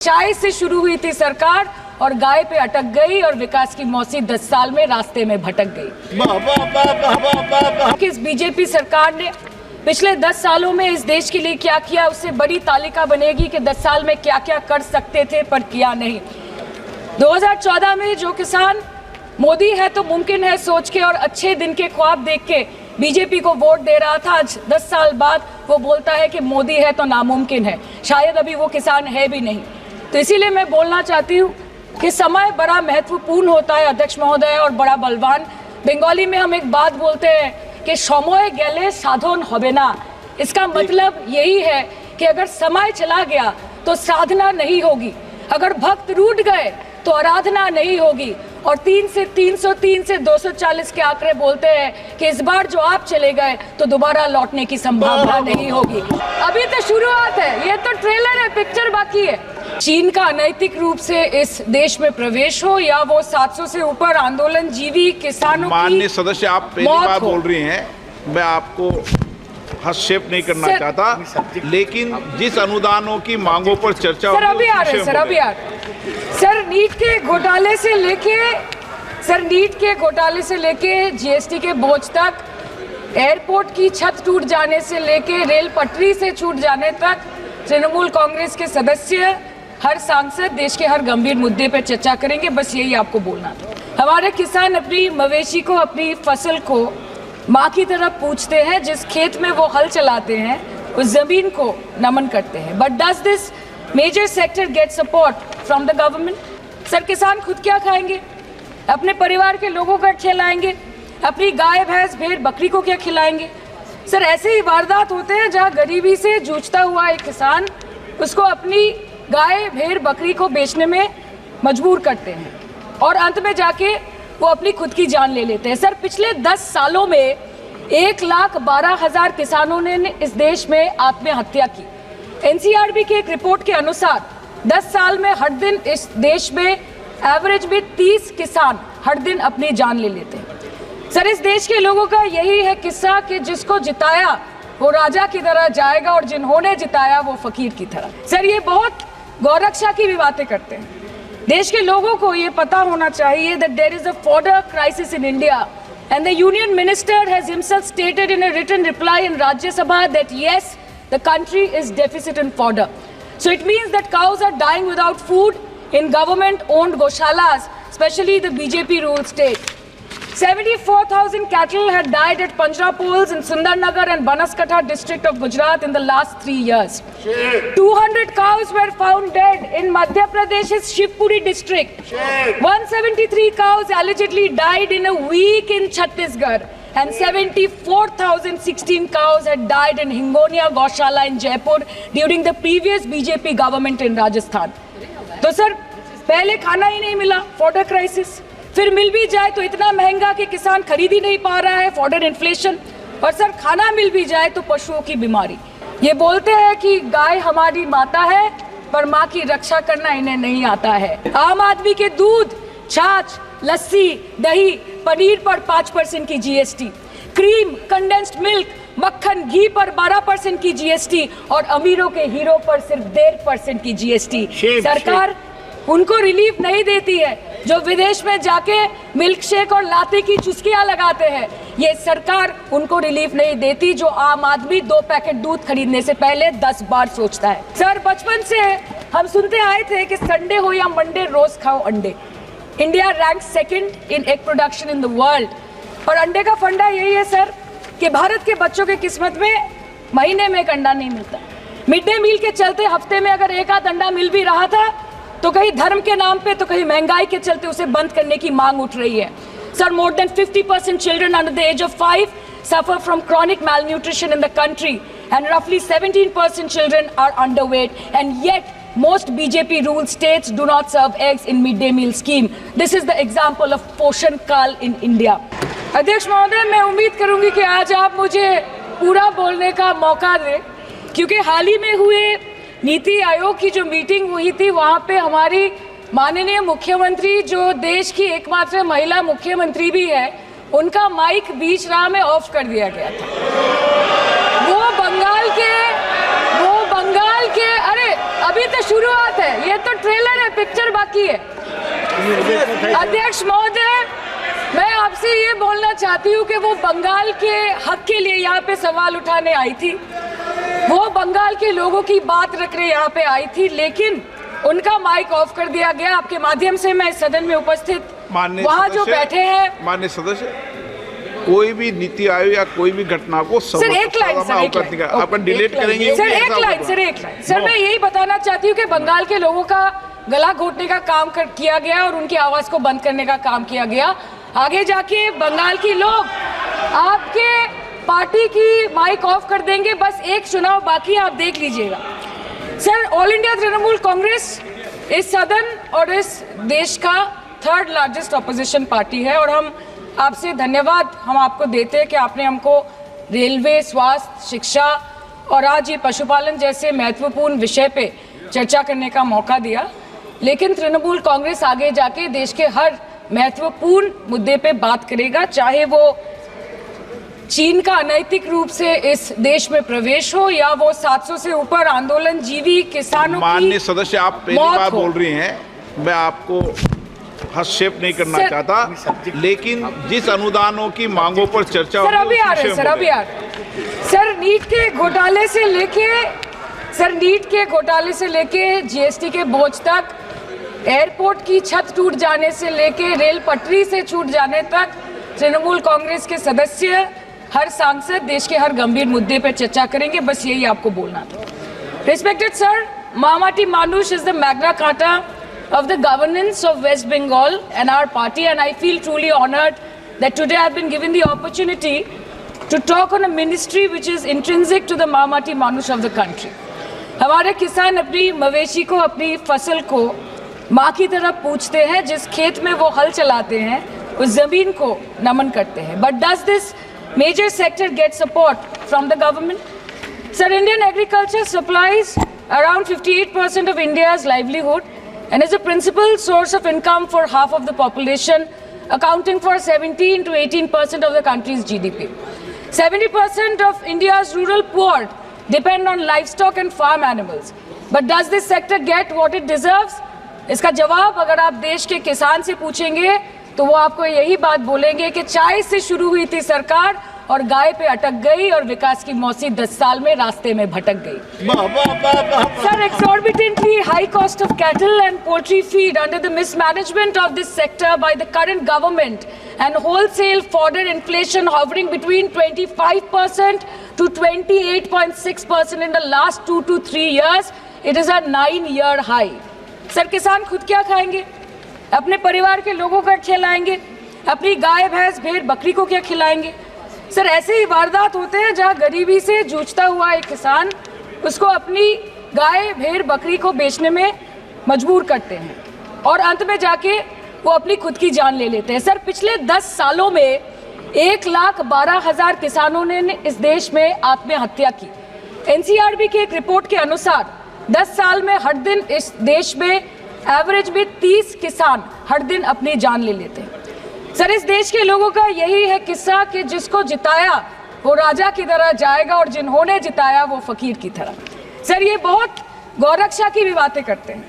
चाय से शुरू हुई थी सरकार और गाय पे अटक गई और विकास की मौसी 10 साल में रास्ते में भटक गई। किस बीजेपी सरकार ने पिछले 10 सालों में इस देश के लिए क्या किया, उससे बड़ी तालिका बनेगी कि 10 साल में क्या क्या कर सकते थे पर किया नहीं। 2014 में जो किसान मोदी है तो मुमकिन है सोच के और अच्छे दिन के ख्वाब देख के बीजेपी को वोट दे रहा था, आज 10 साल बाद वो बोलता है कि मोदी है तो नामुमकिन है। शायद अभी वो किसान है भी नहीं। तो इसीलिए मैं बोलना चाहती हूँ कि समय बड़ा महत्वपूर्ण होता है अध्यक्ष महोदय और बड़ा बलवान। बंगाली में हम एक बात बोलते हैं कि समय गेले साधन होबे ना। इसका मतलब यही है कि अगर समय चला गया तो साधना नहीं होगी, अगर भक्त रूठ गए तो आराधना नहीं होगी। और 3 से 303 से 240 के आंकड़े बोलते हैं कि इस बार जो आप चले गए तो दोबारा लौटने की संभावना नहीं होगी। अभी तो शुरुआत है, ये तो ट्रेलर है, पिक्चर बाकी है। चीन का अनैतिक रूप से इस देश में प्रवेश हो या वो 700 से ऊपर आंदोलन जीवी किसानों की माननीय सदस्य, आप पहली बार बोल रही हैं, मैं आपको हस्तक्षेप नहीं करना चाहता, लेकिन जिस अनुदानों की मांगों पर चर्चा सर अभी आ रहे हैं, सर अभी आ रहे हैं। सर नीट के घोटाले से लेके जीएसटी के बोझ तक, एयरपोर्ट की छत टूट जाने से लेके रेल पटरी से छूट जाने तक, तृणमूल कांग्रेस के सदस्य, हर सांसद देश के हर गंभीर मुद्दे पर चर्चा करेंगे। बस यही आपको बोलना था। हमारे किसान अपनी मवेशी को, अपनी फसल को माँ की तरफ पूछते हैं, जिस खेत में वो हल चलाते हैं उस जमीन को नमन करते हैं। But does this major sector get support from the government? Sir किसान खुद क्या खाएंगे, अपने परिवार के लोगों का खिलाएंगे, अपनी गाय भैंस भेड़ बकरी को क्या खिलाएंगे? सर ऐसे ही वारदात होते हैं जहां गरीबी से जूझता हुआ एक किसान उसको अपनी गाय भेड़ बकरी को बेचने में मजबूर करते हैं और अंत में जाके वो अपनी खुद की जान ले लेते हैं। सर पिछले 10 सालों में 1,12,000 किसानों ने इस देश में आत्महत्या की। एनसीआरबी की एक रिपोर्ट के अनुसार 10 साल में हर दिन इस देश में एवरेज में 30 किसान हर दिन अपनी जान ले लेते हैं। सर इस देश के लोगों का यही है किस्सा कि जिसको जिताया वो राजा की तरह जाएगा और जिन्होंने जिताया वो फकीर की तरह। सर ये बहुत गौरक्षा की भी बातें करते हैं। देश के लोगों को ये पता होना चाहिए that there is a fodder crisis in India and the union minister has himself stated in a written reply in Rajya Sabha that yes, the country is deficit in fodder. So it means that cows are dying without food in government owned goshalas, especially the BJP ruled state. 74,000 cattle had died at Panjrapols in Sundarnagar and Banaskantha district of Gujarat in the last 3 years. 200 cows were found dead in Madhya Pradesh's Shivpuri district. 173 cows allegedly died in a week in Chhattisgarh. And 74,016 cows had died in Hingonia Gaushala in Jaipur during the previous BJP government in Rajasthan. तो sir पहले खाना ही नहीं मिला, fodder crisis, फिर मिल भी जाए तो इतना महंगा कि किसान खरीद ही नहीं पा रहा है, फॉडर इन्फ्लेशन, और सर खाना मिल भी जाए तो पशुओं की बीमारी। ये बोलते हैं कि गाय हमारी माता है पर माँ की रक्षा करना इन्हें नहीं आता है। आम आदमी के दूध, छाछ, लस्सी, दही, पनीर पर 5% की जीएसटी, क्रीम, कंडेंस्ड मिल्क, मक्खन, घी पर 12% की जीएसटी और अमीरों के हीरो पर सिर्फ 1.5% की जीएसटी। सरकार उनको रिलीफ नहीं देती है जो विदेश में जाके मिल्क शेक और लाते की चुस्कियां लगाते हैं। ये सरकार उनको रिलीफ नहीं देती जो आम आदमी 2 पैकेट दूध खरीदने से पहले 10 बार सोचता है। सर बचपन से हम सुनते आए थे कि संडे हो या मंडे रोज खाओ अंडे। India rank 2nd in egg production in the world. और अंडे का फंडा यही है सर कि भारत के बच्चों के किस्मत में महीने में एक अंडा नहीं मिलता। मिड डे मील के चलते हफ्ते में अगर एक आध अंडा मिल भी रहा था तो कहीं धर्म के नाम पे तो कहीं महंगाई के चलते उसे बंद करने की मांग उठ रही है। Sir more than 50% children under the age of 5 suffer from chronic malnutrition in the country and roughly 17% children are underweight, and yet most BJP ruled states do not serve eggs in mid-day meal scheme. This is the example of Poshan Kal in India. अध्यक्ष महोदय, मैं उम्मीद करूंगी कि आज आप मुझे पूरा बोलने का मौका दें, क्योंकि हाल ही में हुए नीति आयोग की जो मीटिंग हुई थी वहाँ पे हमारी माननीय मुख्यमंत्री, जो देश की एकमात्र महिला मुख्यमंत्री भी है, उनका माइक बीच राह में ऑफ कर दिया गया था। वो बंगाल के अरे अभी तक ये शुरुआत है, ये तो ट्रेलर है, पिक्चर बाकी है। अध्यक्ष महोदय, मैं आपसे ये बोलना चाहती हूँ कि वो बंगाल के हक के लिए यहाँ पे सवाल उठाने आई थी, वो बंगाल के लोगों की बात रखने यहाँ पे आई थी, लेकिन उनका माइक ऑफ कर दिया गया। आपके माध्यम से मैं इस सदन में उपस्थित वहाँ जो बैठे हैं माननीय सदस्य, कोई भी नीति आयोग या कोई भी घटना को सर एक लाइन सर, आप डिलीट करेंगे सर एक लाइन सर मैं यही बताना चाहती हूँ कि बंगाल के लोगों का गला घोटने का काम किया गया और उनकी आवाज को बंद करने का काम किया गया। आगे जाके बंगाल के लोग आपके पार्टी की माइक ऑफ कर देंगे, बस एक चुनाव बाकी है, आप देख लीजिएगा। Sir, all India Trinamool Congress इस सदन और इस देश का 3rd लार्जेस्ट ऑपोजिशन पार्टी है और हम आपसे धन्यवाद हम आपको देते हैं कि आपने हमको रेलवे, स्वास्थ्य, शिक्षा और आज ये पशुपालन जैसे महत्वपूर्ण विषय पे चर्चा करने का मौका दिया। लेकिन तृणमूल कांग्रेस आगे जाके देश के हर महत्वपूर्ण मुद्दे पे बात करेगा, चाहे वो चीन का अनैतिक रूप से इस देश में प्रवेश हो या वो 700 से ऊपर आंदोलन जीवी किसानों की माननीय सदस्य, आप पहली बार बोल रही हैं, मैं आपको हस्तक्षेप नहीं करना चाहता, लेकिन जिस अनुदानों की मांगों पर चर्चा सर अभी आ रहे हैं, सर अभी आ रहे हैं। सर नीट के घोटाले से लेके जीएसटी के बोझ तक, एयरपोर्ट की छत टूट जाने से लेके रेल पटरी से छूट जाने तक तृणमूल कांग्रेस के सदस्य, हर सांसद देश के हर गंभीर मुद्दे पर चर्चा करेंगे, बस यही आपको बोलना था। Respected sir, Mahamati Manush is the Magna Carta of the governance of West Bengal and our party, and I feel truly honored that today I have been given the opportunity to talk on a ministry which is intrinsic to the Mahamati Manush of the country. हमारे किसान अपनी मवेशी को, अपनी फसल को माँ की तरह पूछते हैं, जिस खेत में वो हल चलाते हैं उस जमीन को नमन करते हैं। But does this major sector get support from the government? Sir, Indian agriculture supplies around 58% of India's livelihood and is a principal source of income for half of the population, accounting for 17 to 18% of the country's GDP. 70% of India's rural poor depend on livestock and farm animals. But does this sector get what it deserves? इसका जवाब अगर आप देश के किसान से पूछेंगे तो वो आपको यही बात बोलेंगे कि चाय से शुरू हुई थी सरकार और गाय पे अटक गई और विकास की मौसी 10 साल में रास्ते में भटक गई। Sir, exorbitantly high cost of cattle and poultry feed under the mismanagement of this sector by the current government and wholesale fodder inflation hovering between 25% to 28.6% in the last 2 to 3 years, it is a 9-year high. Sir, किसान खुद क्या खाएंगे? अपने परिवार के लोगों का खिलाएंगे? अपनी गाय, भैंस, भेड़, बकरी को क्या खिलाएंगे? सर, ऐसे ही वारदात होते हैं जहां गरीबी से जूझता हुआ एक किसान उसको अपनी गाय, भेड़, बकरी को बेचने में मजबूर करते हैं और अंत में जाके वो अपनी खुद की जान ले लेते हैं। सर, पिछले 10 सालों में 1,12,000 किसानों ने इस देश में आत्महत्या की। एनसीआरबी की एक रिपोर्ट के अनुसार 10 साल में हर दिन इस देश में एवरेज में 30 किसान हर दिन अपनी जान ले लेते हैं। सर, इस देश के लोगों का यही है किस्सा कि जिसको जिताया वो राजा की तरह जाएगा और जिन्होंने जिताया वो फकीर की तरह। सर, ये बहुत गौरक्षा की भी बातें करते हैं।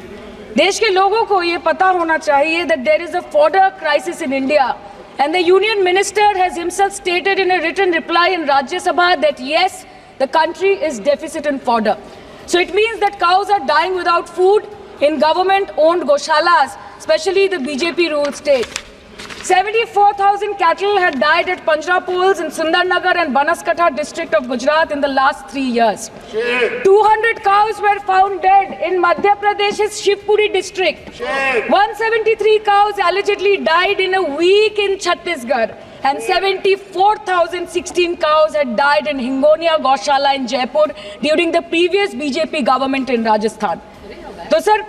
देश के लोगों को ये पता होना चाहिए that there is a fodder crisis in India and the union minister has himself stated in a written reply in Rajya Sabha that yes, the country is deficit in fodder. So it means that cows are dying without food in government-owned goshalas, especially the BJP-ruled state. 74,000 cattle had died at Panjrapols in Sundarnagar and Banaskantha district of Gujarat in the last 3 years. 200 cows were found dead in Madhya Pradesh's Shivpuri district. 173 cows allegedly died in a week in Chhattisgarh. And 74,016 cows had died in Hingonia Goshala in Jaipur during the previous BJP government in Rajasthan. तो sir,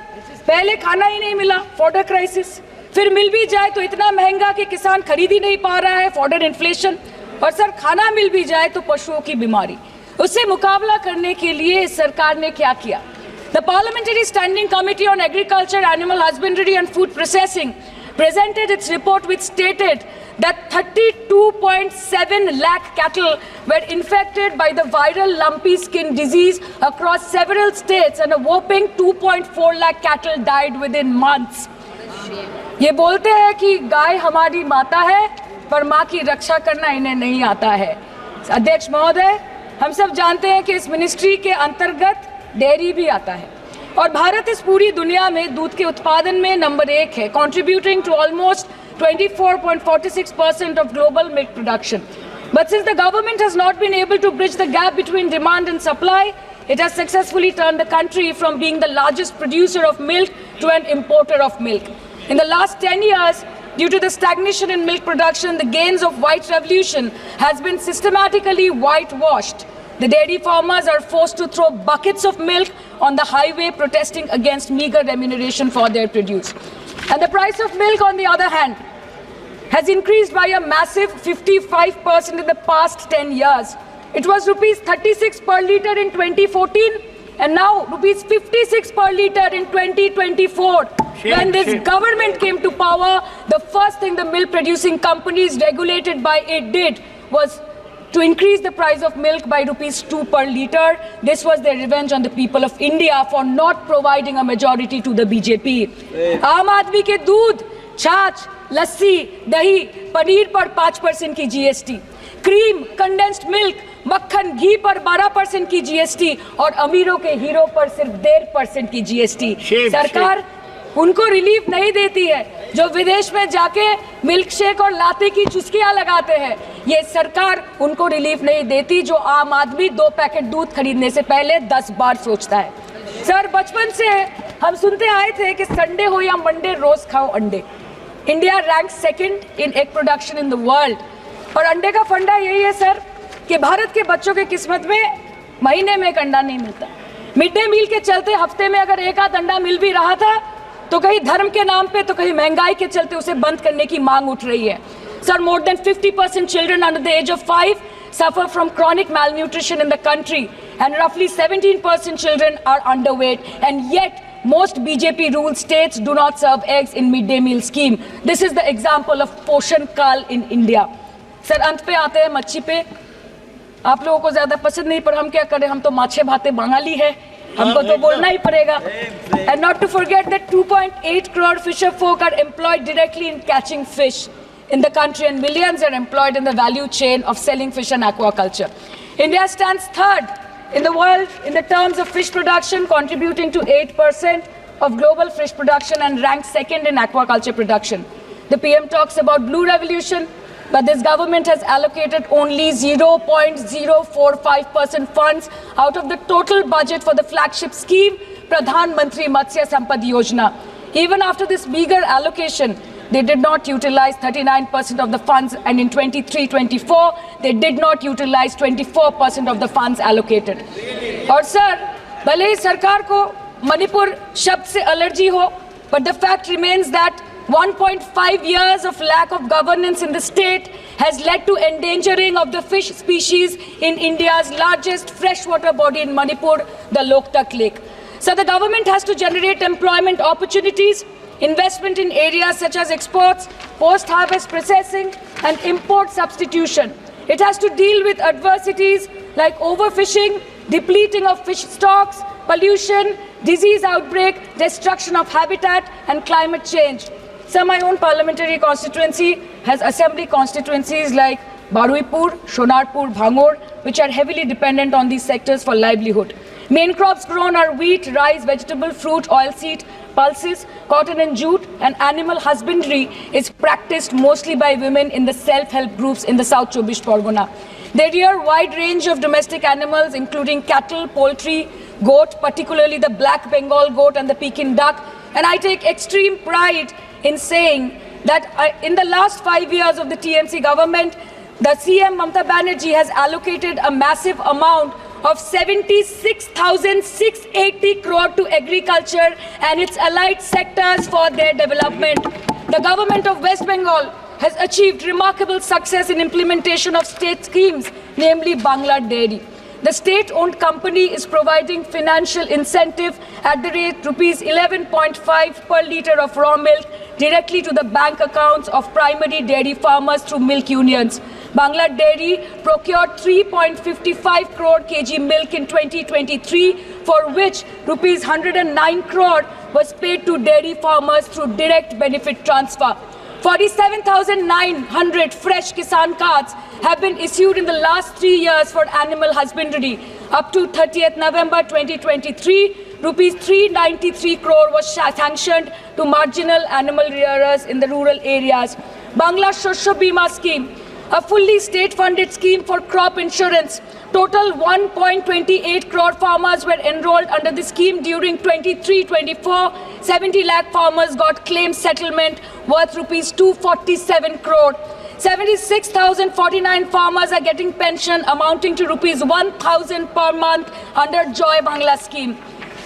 पहले खाना ही नहीं मिला, fodder crisis, फिर मिल भी जाए तो इतना महंगा कि किसान खरीद ही नहीं पा रहा है, फॉडर इन्फ्लेशन, और सर खाना मिल भी जाए तो पशुओं की बीमारी। उससे मुकाबला करने के लिए इस सरकार ने क्या किया? The Parliamentary Standing Committee on Agriculture, Animal Husbandry and Food Processing presented its report which stated that 32.7 lakh cattle were infected by the viral lumpy skin disease across several states, and a whopping 2.4 lakh cattle died within months. ये बोलते हैं कि गाय हमारी माता है, पर माँ की रक्षा करना इन्हें नहीं आता है। अध्यक्ष महोदय, हम सब जानते हैं कि इस मिनिस्ट्री के अंतर्गत डेयरी भी आता है और भारत इस पूरी दुनिया में दूध के उत्पादन में नंबर 1 है, contributing to almost 24.46% of global milk production. But since the government has not been able to bridge the gap between demand and supply, it has successfully turned the country from being the largest producer of milk to an importer of milk. In the last 10 years, due to the stagnation in milk production, the gains of white revolution has been systematically whitewashed. The dairy farmers are forced to throw buckets of milk on the highway protesting against meager remuneration for their produce. And the price of milk, on the other hand, has increased by a massive 55% in the past 10 years. It was rupees 36 per litre in 2014 and now rupees 56 per litre in 2024. When this government came to power, the first thing the milk producing companies regulated by it did was to increase the price of milk by rupees 2 per litre. This was their revenge on the people of India for not providing a majority to the BJP. आम आदमी के दूध, छाछ, लस्सी, दही, पनीर पर 5% की GST, cream, condensed milk, मक्खन, घी पर 12% की GST और अमीरों के हीरो पर सिर्फ 1.5% की GST। सरकार उनको रिलीफ नहीं देती है जो विदेश में जाके मिल्क शेक और लाते की चुस्कियां लगाते हैं। ये सरकार उनको रिलीफ नहीं देती जो आम आदमी 2 पैकेट दूध खरीदने से पहले 10 बार सोचता है। सर, बचपन से हम सुनते आए थे कि संडे हो या मंडे रोज खाओ अंडे। India rank 2nd in egg production in the world. और अंडे का फंडा यही है सर कि भारत के बच्चों की किस्मत में महीने में एक अंडा नहीं मिलता। मिड डे मील के चलते हफ्ते में अगर एक आध अंडा मिल भी रहा था तो कहीं धर्म के नाम पे तो कहीं महंगाई के चलते उसे बंद करने की मांग उठ रही है। Sir, more than 50% children under the age of 5 suffer from chronic malnutrition in the country, and roughly 17% children are underweight, and yet most BJP-ruled states do not serve eggs in midday meal scheme. This is the example of Poshan Kal in India. Sir, अंत पे आते हैं मच्छी पे। आप लोगों को ज्यादा पसंद नहीं, पर हम क्या करें, हम तो माछे भाते बंगाली है, हमको तो बोलना ही पड़ेगा। And not to forget that 2.8 crore fisher folk are employed directly in catching fish in the country, and millions are employed in the value chain of selling fish and aquaculture. India stands 3rd in the world in the terms of fish production, contributing to 8% of global fish production, and ranks 2nd in aquaculture production. The PM talks about blue revolution, but this government has allocated only 0.045% funds out of the total budget for the flagship scheme, Pradhan Mantri Matsya Sampad Yojana. Even after this meager allocation, they did not utilize 39% of the funds, and in 23-24, they did not utilize 24% of the funds allocated. और sir, भले ही सरकार को मणिपुर शब्द से allergy हो, but the fact remains that 1.5 years of lack of governance in the state has led to endangering of the fish species in India's largest freshwater body in Manipur, the Loktak Lake. So the government has to generate employment opportunities, investment in areas such as exports, post-harvest processing, and import substitution. It has to deal with adversities like overfishing, depleting of fish stocks, pollution, disease outbreak, destruction of habitat, and climate change. So my own parliamentary constituency has assembly constituencies like Baruipur, Shonarpur, Bhangur, which are heavily dependent on these sectors for livelihood. Main crops grown are wheat, rice, vegetable, fruit, oilseed, pulses, cotton and jute, and animal husbandry is practiced mostly by women in the self-help groups in the South Chobbish Pargona. They rear a wide range of domestic animals including cattle, poultry, goat, particularly the black Bengal goat and the Pekin duck, and I take extreme pride in saying that in the last 5 years of the TMC government, the CM Mamata Banerjee has allocated a massive amount of 76,680 crore to agriculture and its allied sectors for their development. The government of West Bengal has achieved remarkable success in implementation of state schemes, namely Bangla Dairy. The state-owned company is providing financial incentive at the rate rupees 11.5 per litre of raw milk directly to the bank accounts of primary dairy farmers through milk unions. Bangla Dairy procured 3.55 crore kg milk in 2023, for which rupees 109 crore was paid to dairy farmers through direct benefit transfer. 47,900 fresh Kisan cards have been issued in the last 3 years for animal husbandry. Up to 30th November 2023, rupees 393 crore was sanctioned to marginal animal rearers in the rural areas. Bangla Shosho Bima scheme, a fully state-funded scheme for crop insurance. Total 1.28 crore farmers were enrolled under the scheme during 23-24. 70 lakh farmers got claim settlement worth rupees 247 crore. 76,049 farmers are getting pension amounting to rupees 1,000 per month under Joy Bangla scheme.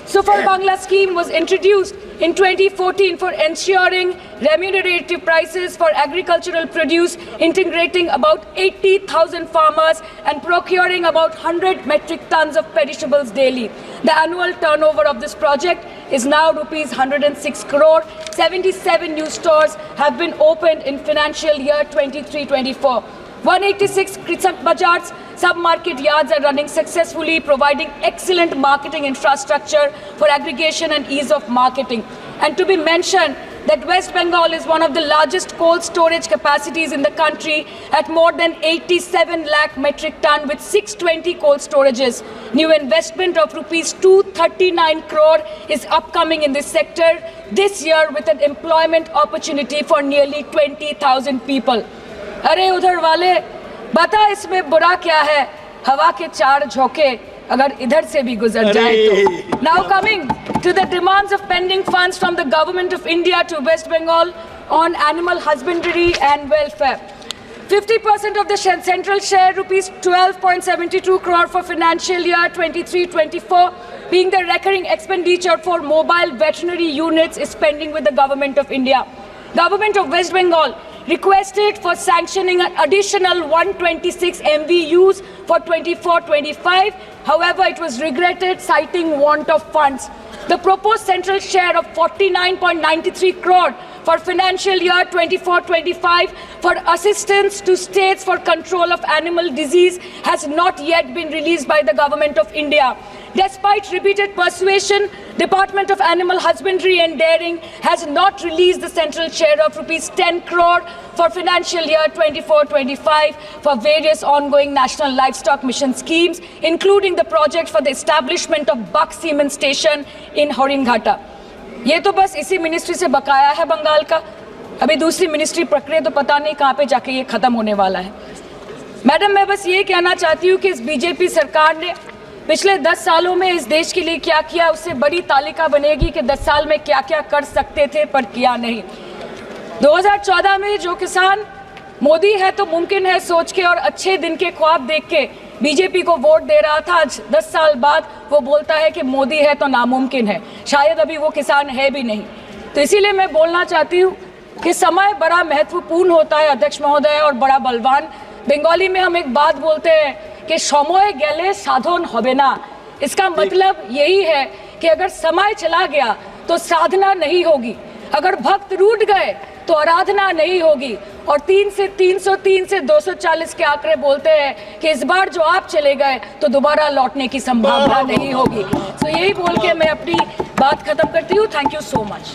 Super Bangla scheme was introduced in 2014 for ensuring remunerative prices for agricultural produce, integrating about 80,000 farmers and procuring about 100 metric tons of perishables daily. The annual turnover of this project is now rupees 106 crore. 77 new stores have been opened in financial year 23-24. 186 Krisak Bazars sub-market yards are running successfully, providing excellent marketing infrastructure for aggregation and ease of marketing. And to be mentioned that West Bengal is one of the largest cold storage capacities in the country at more than 87 lakh metric ton with 620 cold storages. New investment of rupees 239 crore is upcoming in this sector this year with an employment opportunity for nearly 20,000 people. अरे उधर वाले बता इसमें बुरा क्या है, हवा के चार झोंके अगर इधर से भी गुजर जाए तो. Now coming to the demands of pending funds from the Government of India to West Bengal on animal husbandry and welfare. 50% of the central share, rupees 12.72 crore for financial year 23-24, being the recurring expenditure for mobile veterinary units, is pending with the Government of India. Government of West Bengal requested for sanctioning an additional 126 MVUs for 24-25. However, it was regretted, citing want of funds. The proposed central share of 49.93 crore for financial year 24-25 for assistance to states for control of animal disease has not yet been released by the Government of India. Despite repeated persuasion, Department of Animal Husbandry and Dairying has not released the central share of rupees 10 crore for financial year 24-25 for various ongoing national livestock mission schemes, including the project for the establishment of Buck Semen Station in Horinghata. ये तो बस इसी ministry से बकाया है बंगाल का. अभी दूसरी मिनिस्ट्री प्रक्रिया तो पता नहीं कहाँ पे जाके ये खत्म होने वाला है. मैडम, मैं बस ये कहना चाहती हूँ कि इस बीजेपी सरकार ने पिछले 10 सालों में इस देश के लिए क्या किया, उससे बड़ी तालिका बनेगी कि 10 साल में क्या क्या कर सकते थे पर किया नहीं. 2014 में जो किसान मोदी है तो मुमकिन है सोच के और अच्छे दिन के ख्वाब देख के बीजेपी को वोट दे रहा था, आज 10 साल बाद वो बोलता है कि मोदी है तो नामुमकिन है. शायद अभी वो किसान है भी नहीं. तो इसीलिए मैं बोलना चाहती हूँ कि समय बड़ा महत्वपूर्ण होता है अध्यक्ष महोदय और बड़ा बलवान. बंगाली में हम एक बात बोलते हैं कि समय गेले साधन होबे ना. इसका मतलब यही है कि अगर समय चला गया तो साधना नहीं होगी, अगर भक्त रूठ गए तो आराधना नहीं होगी. और 3 से 303 से 240 के आंकड़े बोलते हैं कि इस बार जो आप चले गए तो दोबारा लौटने की संभावना नहीं होगी. तो यही बोल के मैं अपनी बात खत्म करती हूँ. Thank you so much.